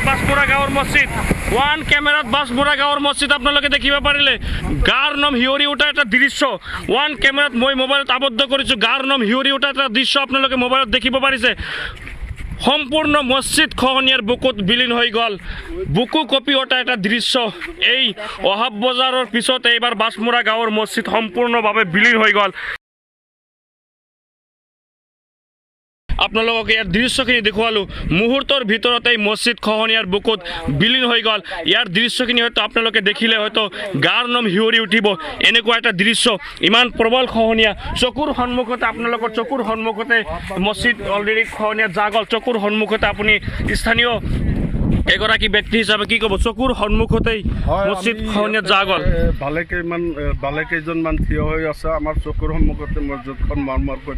বাছমুৰা গাঁৱৰ মছজিদ ওৱান কেমেৰাত বাছমুৰা গাঁৱৰ মছজিদ আপোনালোকে দেখিব পাৰিলে গাৰ নম হিয়ৰি উঠা এটা দৃশ্য ওৱান কেমেৰাত মই মোবাইলত আবদ্ধ কৰিছোঁ গাৰ নম হিয়ৰি উঠা এটা দৃশ্য আপোনালোকে মোবাইলত দেখিব পাৰিছে সম্পূৰ্ণ মছজিদ খহনীয়াৰ বুকুত বিলীন হৈ গ'ল বুকু কপি উঠা এটা দৃশ্য এই অহাব বজাৰৰ পিছত এইবাৰ বাছমুৰা গাঁৱৰ মছজিদ সম্পূৰ্ণভাৱে বিলীন হৈ গ'ল আপোনালোকক ইয়াৰ দৃশ্যখিনি দেখুৱালোঁ মুহূৰ্তৰ ভিতৰত এই মছজিদ খহনীয়াৰ বুকুত বিলীন হৈ গ'ল ইয়াৰ দৃশ্যখিনি হয়তো আপোনালোকে দেখিলে হয়তো গাৰ নম হিয়ৰি উঠিব এনেকুৱা এটা দৃশ্য ইমান প্ৰবল খহনীয়া চকুৰ সন্মুখতে আপোনালোকৰ চকুৰ সন্মুখতে মছজিদ অলৰেডি খহনীয়াত যা গ'ল চকুৰ সন্মুখতে আপুনি স্থানীয় এগৰাকী ব্যক্তি হিচাপে কি ক'ব চকুৰ সন্মুখতেই মছজিদ খহনীয়াত যা গ'ল ভালেকেইজনমান থিয় হৈ আছে আমাৰ চকুৰ সন্মুখতে মছজিদখন মৰমৰকৈ